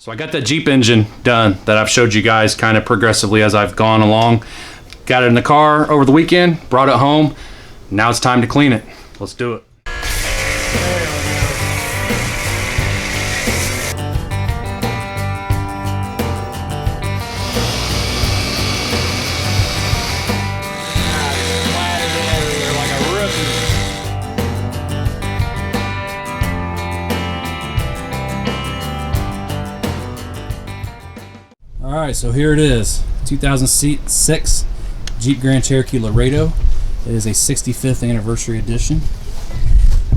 So I got that Jeep engine done that I've showed you guys kind of progressively as I've gone along. Got it in the car over the weekend, brought it home. Now it's time to clean it. Let's do it. Alright, so here it is. 2006 Jeep Grand Cherokee Laredo. It is a 65th anniversary edition.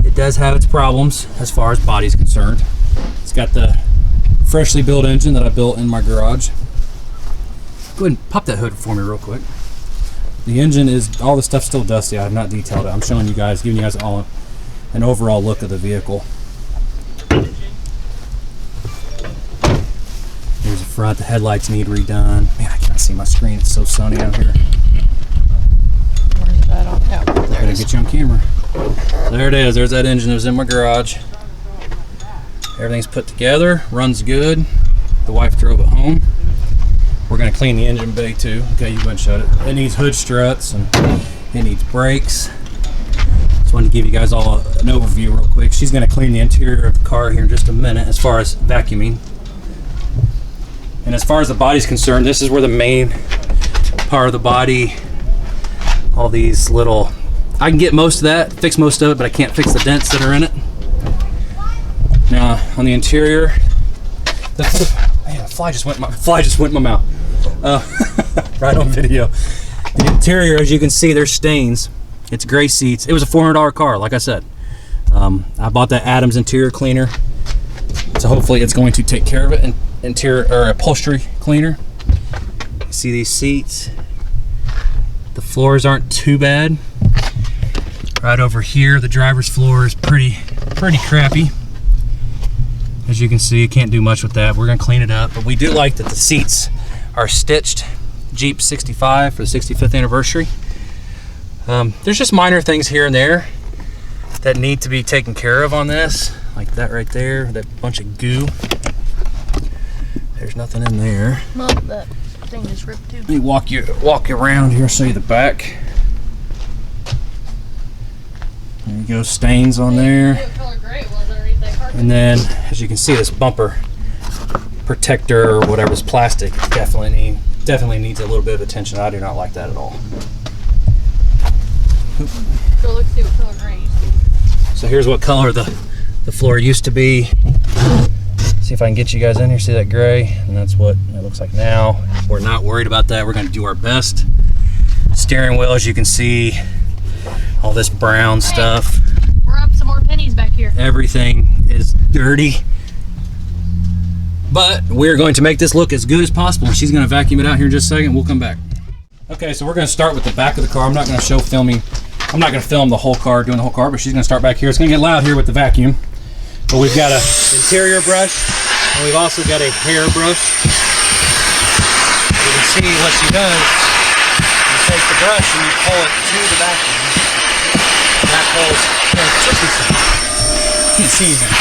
It does have its problems as far as body is concerned. It's got the freshly built engine that I built in my garage. Go ahead and pop that hood for me real quick. The engine is, all the stuff's still dusty. I have not detailed it. I'm showing you guys, giving you guys all an overall look of the vehicle. Here's the front. The headlights need redone. Man, I can't see my screen. It's so sunny out here. Where's that on? Yeah, there it is. Get you on camera. So there it is. There's that engine that was in my garage. Everything's put together. Runs good. The wife drove it home. We're going to clean the engine bay too. Okay, you go and shut it. It needs hood struts and it needs brakes. Just wanted to give you guys all an overview real quick. She's going to clean the interior of the car here in just a minute as far as vacuuming. And as far as the body's concerned, this is where the main part of the body, all these little, I can get most of that, fix most of it, but I can't fix the dents that are in it. Now, on the interior, man, a fly just went in my mouth. Right on video. The interior, as you can see, there's stains. It's gray seats. It was a $400 car, like I said. I bought that Adams interior cleaner, so hopefully it's going to take care of it. And interior or upholstery cleaner. You see these seats? The floors aren't too bad. Right over here, the driver's floor is pretty crappy. As you can see, you can't do much with that. We're gonna clean it up, but we do like that the seats are stitched Jeep 65 for the 65th anniversary. There's just minor things here and there that need to be taken care of on this, like that right there, that bunch of goo. There's nothing in there. Well, that thing just ripped too. Let me walk you around here, show you the back. There you go, stains on there. What color gray it was underneath that carpet. And then, as you can see, this bumper protector or whatever is plastic. Definitely needs a little bit of attention. I do not like that at all. Go look, see what color gray used to be. So here's what color the floor used to be. See if I can get you guys in here. See that gray? And that's what it looks like now. We're not worried about that. We're going to do our best. Steering wheel, as you can see, all this brown stuff. We're up some more pennies back here. Everything is dirty. But we're going to make this look as good as possible. She's going to vacuum it out here in just a second. We'll come back. Okay, so we're going to start with the back of the car. I'm not going to film the whole car, doing the whole car, but she's going to start back here. It's going to get loud here with the vacuum. But we've got an interior brush, and we've also got a hair brush. You can see what she does. You take the brush and you pull it to the vacuum. And that pulls, can't see anything.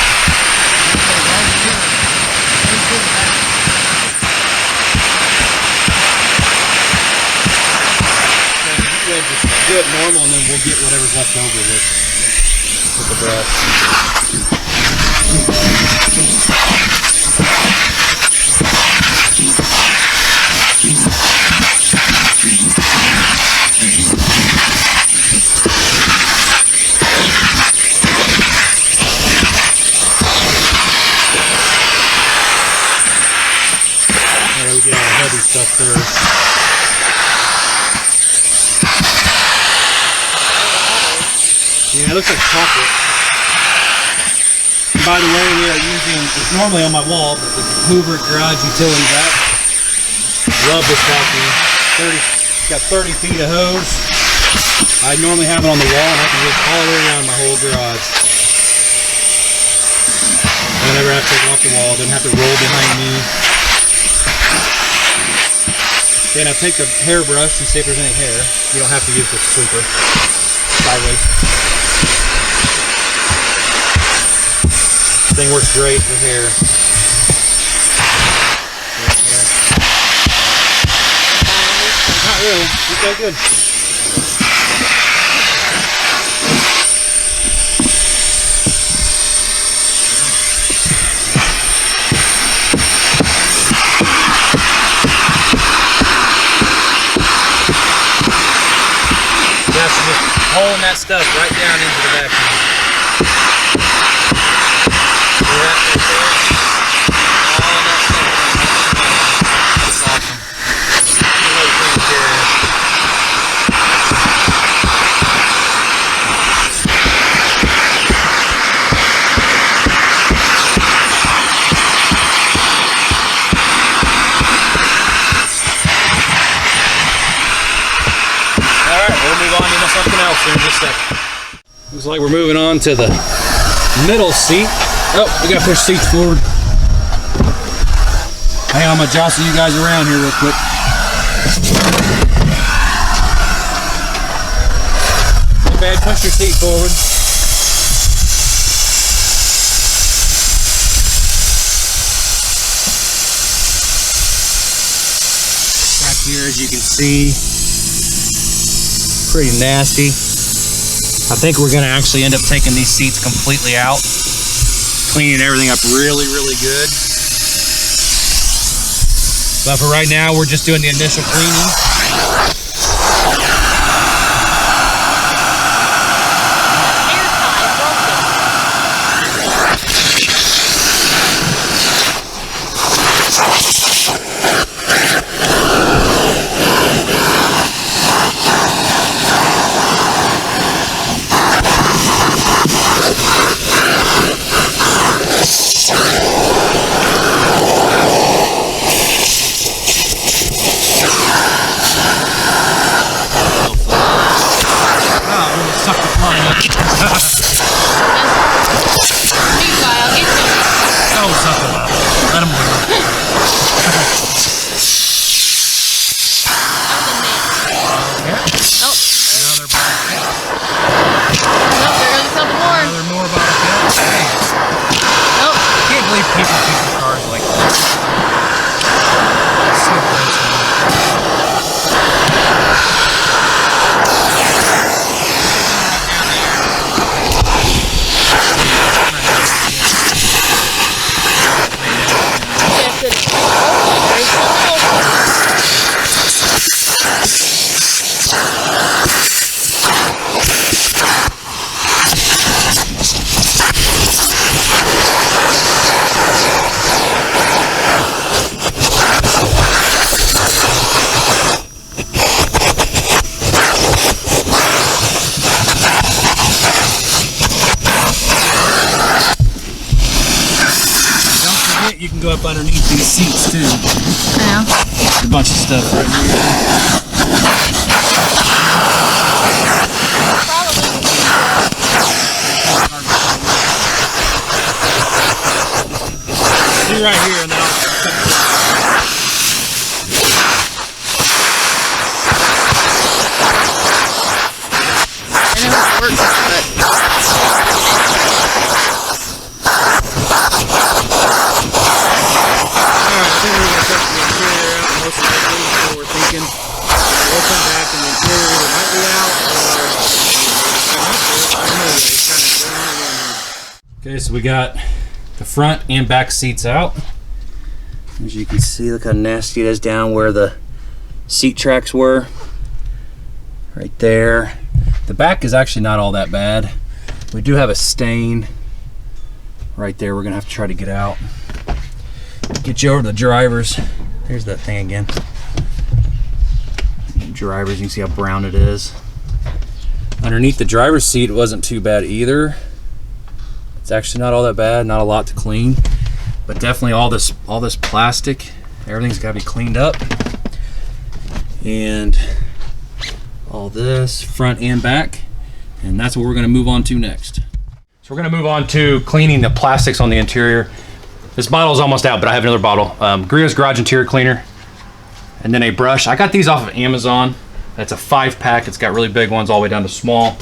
Just do it normal, and then we'll get whatever's left over with the brush. There we get all the heavy stuff first. Yeah, it looks like chocolate. And by the way, we are using, it's normally on my wall, but the Hoover garage utility vac. Love this vacuum. Got 30 feet of hose. I normally have it on the wall, and I can use all the way around my whole garage. I never have to take it off the wall. Didn't have to roll behind me. Okay, now take the hairbrush and see if there's any hair. You don't have to use the sweeper. Sideways. This thing works great for hair. Okay, good. Yeah, so just pulling that stuff right down into the vacuum. See that right there? All that stuff. That's awesome. Really taken care of. We'll move on to something else here in just a second. Looks like we're moving on to the middle seat. Oh, we gotta push seats forward. Hang on, I'm gonna jostle you guys around here real quick. Not bad, push your seat forward. Back here, as you can see, pretty nasty. I think we're gonna actually end up taking these seats completely out, cleaning everything up really, really good. But for right now, we're just doing the initial cleaning. You can go up underneath these seats too. Yeah. There's a bunch of stuff right here. See right here, and then I'll Okay, so we got the front and back seats out. As you can see, look how nasty it is down where the seat tracks were. Right there. The back is actually not all that bad. We do have a stain right there we're gonna have to try to get out. Get you over to the drivers. There's that thing again. Drivers, you can see how brown it is. Underneath the driver's seat, it wasn't too bad either. It's actually not all that bad, not a lot to clean, but definitely all this plastic, everything's got to be cleaned up. And all this front and back, and that's what we're going to move on to next. So we're going to move on to cleaning the plastics on the interior. This bottle is almost out, but I have another bottle. Griot's Garage Interior Cleaner, and then a brush. I got these off of Amazon. That's a 5-pack. It's got really big ones all the way down to small.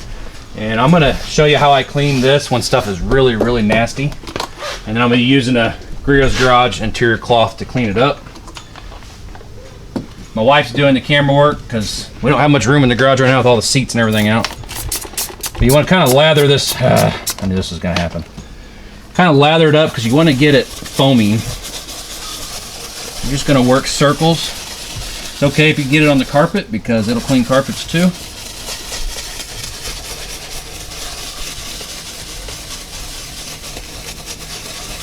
And I'm gonna show you how I clean this when stuff is really, really nasty. And then I'm gonna be using a Griot's Garage interior cloth to clean it up. My wife's doing the camera work because we don't have much room in the garage right now with all the seats and everything out. But you want to kind of lather this. I knew this was going to happen. Kind of lather it up because you want to get it foaming. You're just going to work circles. It's okay if you get it on the carpet because it'll clean carpets too.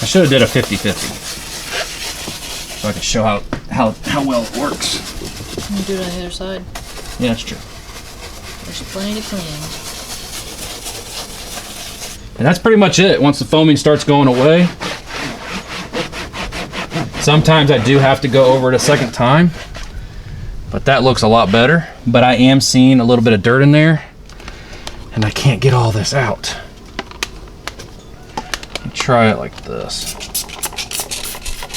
I should have did a 50-50 so I could show how well it works. Can you do it on the other side? Yeah, that's true. There's plenty to clean. And that's pretty much it. Once the foaming starts going away, sometimes I do have to go over it a second time, but that looks a lot better. But I am seeing a little bit of dirt in there, and I can't get all this out. Let me try it like this.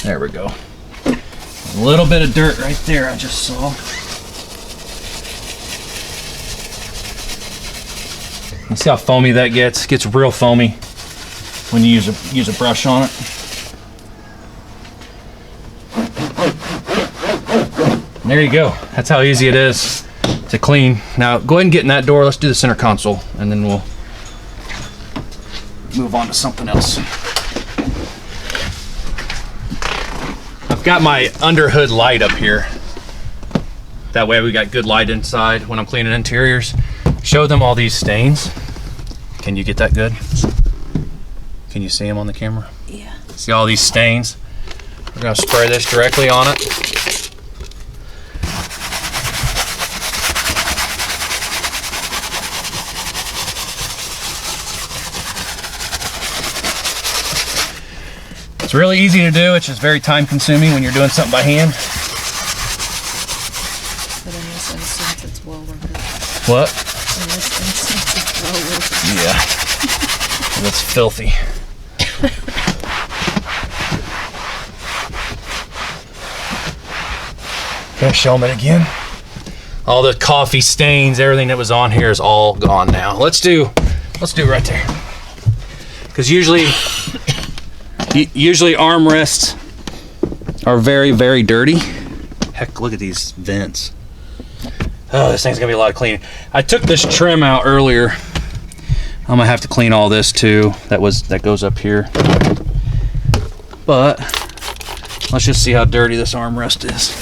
There we go. A little bit of dirt right there I just saw. You see how foamy that gets? It gets real foamy when you use a brush on it. And there you go. That's how easy it is to clean. Now go ahead and get in that door. Let's do the center console and then we'll move on to something else. I've got my under hood light up here. That way we got good light inside when I'm cleaning interiors. Show them all these stains. Can you get that good? Can you see them on the camera? Yeah. See all these stains? We're gonna spray this directly on it. It's really easy to do. It's just very time consuming when you're doing something by hand. But in this instance, it's well worth it. What? In this instance, it's well worth it. Yeah. That's filthy. Gonna show them it again. All the coffee stains, everything that was on here is all gone now. Let's do right there. Because usually armrests are very, very dirty. Heck, look at these vents. Oh, this thing's gonna be a lot of cleaning. I took this trim out earlier. I'm gonna have to clean all this too. That goes up here. But let's just see how dirty this armrest is.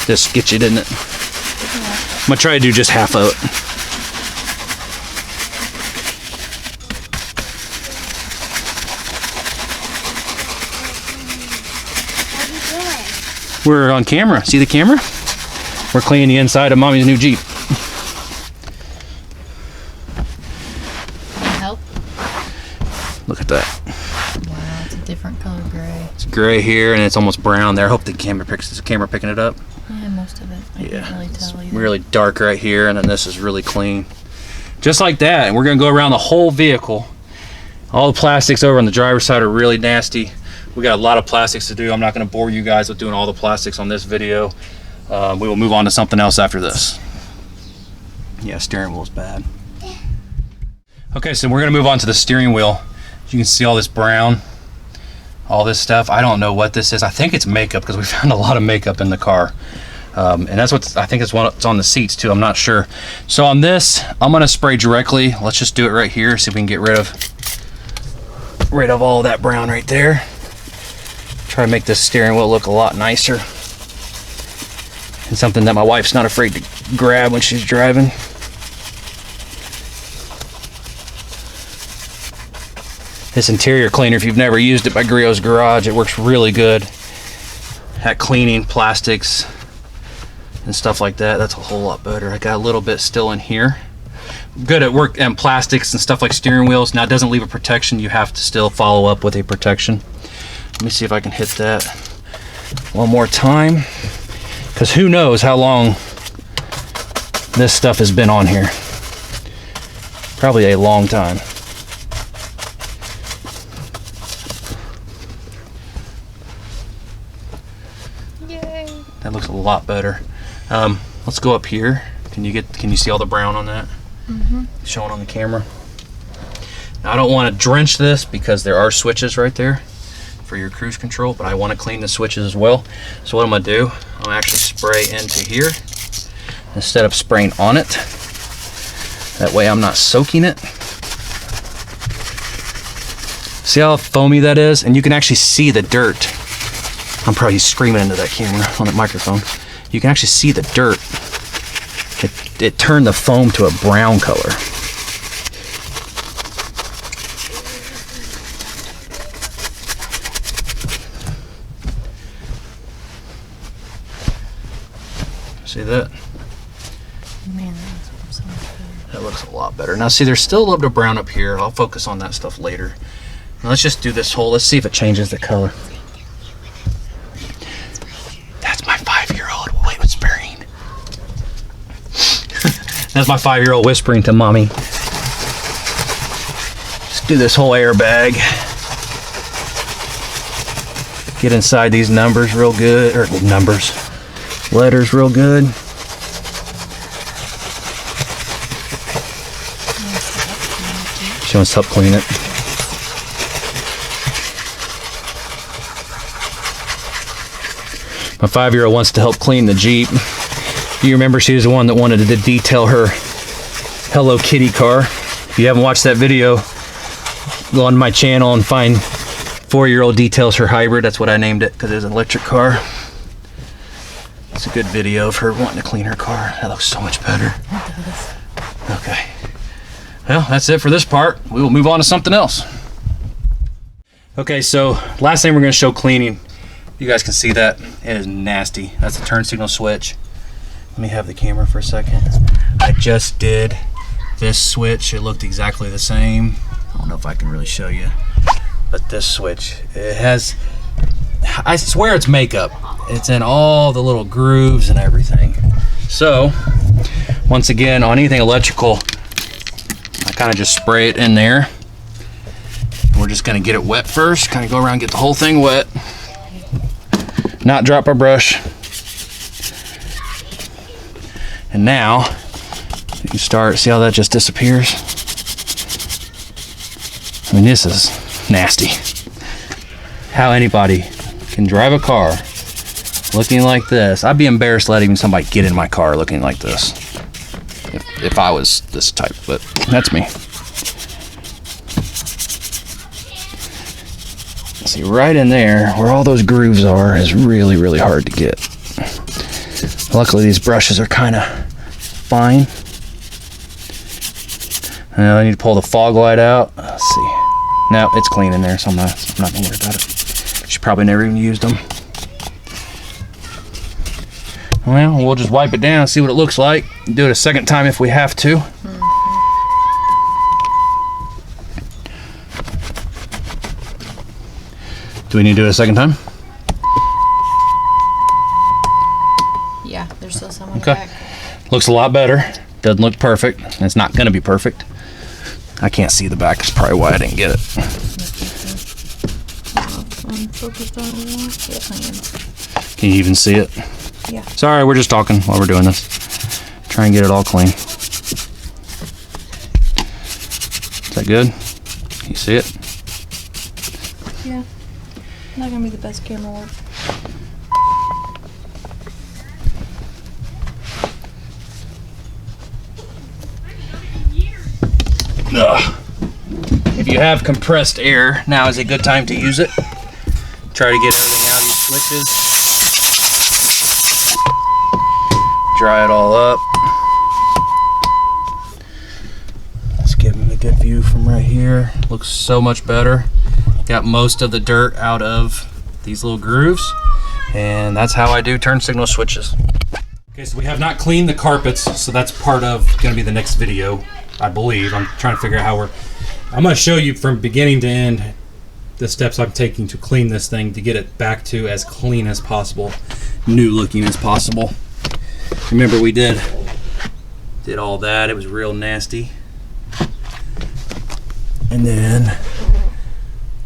This gets you, didn't it? I'm gonna try to do just half of it. We're on camera. See the camera? We're cleaning the inside of Mommy's new Jeep. Help? Look at that. Wow, it's a different color gray. It's gray here and it's almost brown there. I hope the camera picking it up. Yeah, most of it. I can't really tell either. Really dark right here, and then this is really clean. Just like that. And we're gonna go around the whole vehicle. All the plastics over on the driver's side are really nasty. We got a lot of plastics to do. I'm not gonna bore you guys with doing all the plastics on this video. We will move on to something else after this. Yeah, steering wheel is bad. Okay, so we're gonna move on to the steering wheel. You can see all this brown, all this stuff. I don't know what this is. I think it's makeup because we found a lot of makeup in the car. And that's what I think it's on the seats too. I'm not sure. So on this, I'm gonna spray directly. Let's just do it right here. See if we can get rid of all that brown right there. Try to make this steering wheel look a lot nicer. And something that my wife's not afraid to grab when she's driving. This interior cleaner, if you've never used it by Griot's Garage, it works really good at cleaning plastics and stuff like that. That's a whole lot better. I got a little bit still in here. Good at work and plastics and stuff like steering wheels. Now it doesn't leave a protection. You have to still follow up with a protection. Let me see if I can hit that one more time, because who knows how long this stuff has been on here. Probably a long time. Yay. That looks a lot better. Let's go up here. Can you see all the brown on that? Mm-hmm. Showing on the camera. Now, I don't want to drench this because there are switches right there. for your cruise control, but I want to clean the switches as well. So what I'm going to do, I'm going to actually spray into here instead of spraying on it. That way I'm not soaking it. See how foamy that is? And you can actually see the dirt. I'm probably screaming into that camera on the microphone. You can actually see the dirt. It turned the foam to a brown color. See that? Man, that looks so much better. That looks a lot better. Now see, there's still a little bit of brown up here. I'll focus on that stuff later. Now let's just do this whole, let's see if it changes the color. That's my 5-year-old whispering. That's my 5-year-old whispering to mommy. Let's do this whole airbag. Get inside these numbers real good, or letters real good. She wants to help clean it. My 5-year-old wants to help clean the Jeep. You remember she was the one that wanted to detail her Hello Kitty car. If you haven't watched that video, go on my channel and find 4-year-old details her hybrid. That's what I named it because it was an electric car. It's a good video of her wanting to clean her car. That looks so much better. It does. Okay. Well, that's it for this part. We will move on to something else. Okay, so last thing we're going to show cleaning. You guys can see that. It is nasty. That's a turn signal switch. Let me have the camera for a second. I just did this switch. It looked exactly the same. I don't know if I can really show you. But this switch, it has, I swear it's makeup. It's in all the little grooves and everything. So, once again, on anything electrical, I kind of just spray it in there. We're just gonna get it wet first, kind of go around and get the whole thing wet. Not drop our brush. And now, you start, see how that just disappears? I mean, this is nasty. How anybody can drive a car looking like this. I'd be embarrassed letting somebody get in my car looking like this. If I was this type, but that's me. See, right in there, where all those grooves are, is really, really hard to get. Luckily, these brushes are kind of fine. Now I need to pull the fog light out. Let's see. No, it's clean in there, so I'm not gonna worry about it. She probably never even used them. Well, we'll just wipe it down, see what it looks like. Do it a second time if we have to. Do we need to do it a second time? Yeah, there's still some on the Okay. back. Looks a lot better. Doesn't look perfect. It's not going to be perfect. I can't see the back. That's probably why I didn't get it. Focused on it more. Yes, I am. Can you even see it? Yeah. Sorry, we're just talking while we're doing this. Try and get it all clean. Is that good? Can you see it? Yeah. Not gonna be the best camera work. Ugh. If you have compressed air, now is a good time to use it. Try to get everything out of these switches. Dry it all up. Let's give them a good view from right here. Looks so much better. Got most of the dirt out of these little grooves, and that's how I do turn signal switches. Okay, so we have not cleaned the carpets, so that's part of going to be the next video, I believe. I'm trying to figure out how I'm going to show you from beginning to end the steps I'm taking to clean this thing to get it back to as clean as possible, new looking as possible. Remember, we did all that. It was real nasty. And then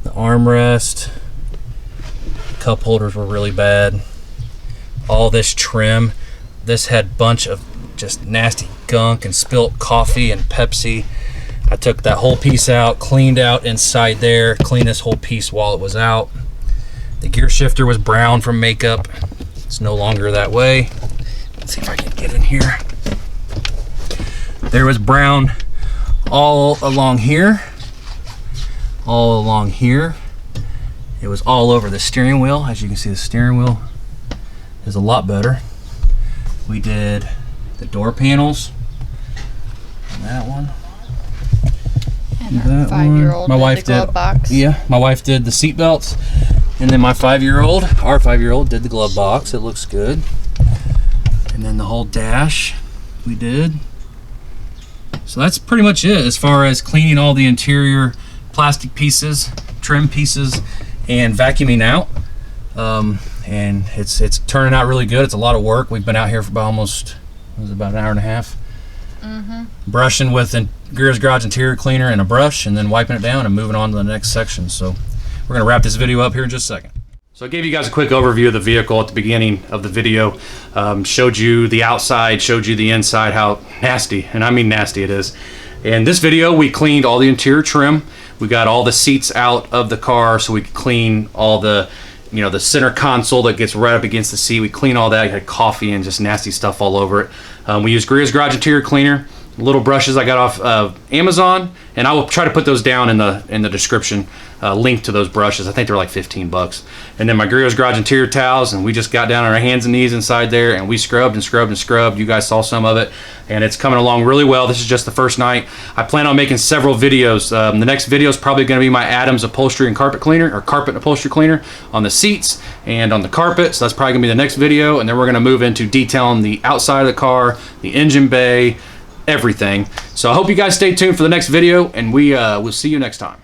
the armrest, cup holders were really bad. All this trim, this had a bunch of just nasty gunk and spilt coffee and Pepsi. I took that whole piece out, cleaned out inside there, cleaned this whole piece while it was out. The gear shifter was brown from makeup. It's no longer that way. Let's see if I can get in here. There was brown all along here. All along here. It was all over the steering wheel. As you can see, the steering wheel is a lot better. We did the door panels on that one. And our 5-year-old My wife did the glove box. Yeah, my wife did the seat belts. And then my 5-year-old, our 5-year-old did the glove box. It looks good. And then the whole dash we did. So that's pretty much it as far as cleaning all the interior plastic pieces, trim pieces, and vacuuming out. And it's turning out really good. It's a lot of work. We've been out here for about about an hour and a half. Brushing with Grio's Garage interior cleaner and a brush, and then wiping it down and moving on to the next section. So we're gonna wrap this video up here in just a second. So I gave you guys a quick overview of the vehicle at the beginning of the video. Showed you the outside, showed you the inside, how nasty, and I mean nasty it is. In this video, we cleaned all the interior trim. We got all the seats out of the car so we could clean all the, the center console that gets right up against the seat. We clean all that. We had coffee and just nasty stuff all over it. We used Grio's Garage interior cleaner. Little brushes I got off of Amazon, and I will try to put those down in the description, link to those brushes. I think they're like 15 bucks. And then my Grio's Garage interior towels, and we just got down on our hands and knees inside there, and we scrubbed and scrubbed and scrubbed. You guys saw some of it, and it's coming along really well. This is just the first night. I plan on making several videos. The next video is probably going to be my Adams upholstery and carpet cleaner, or carpet and upholstery cleaner on the seats and on the carpet. So that's probably going to be the next video, and then we're going to move into detailing the outside of the car, the engine bay, everything. So I hope you guys stay tuned for the next video, and we'll see you next time.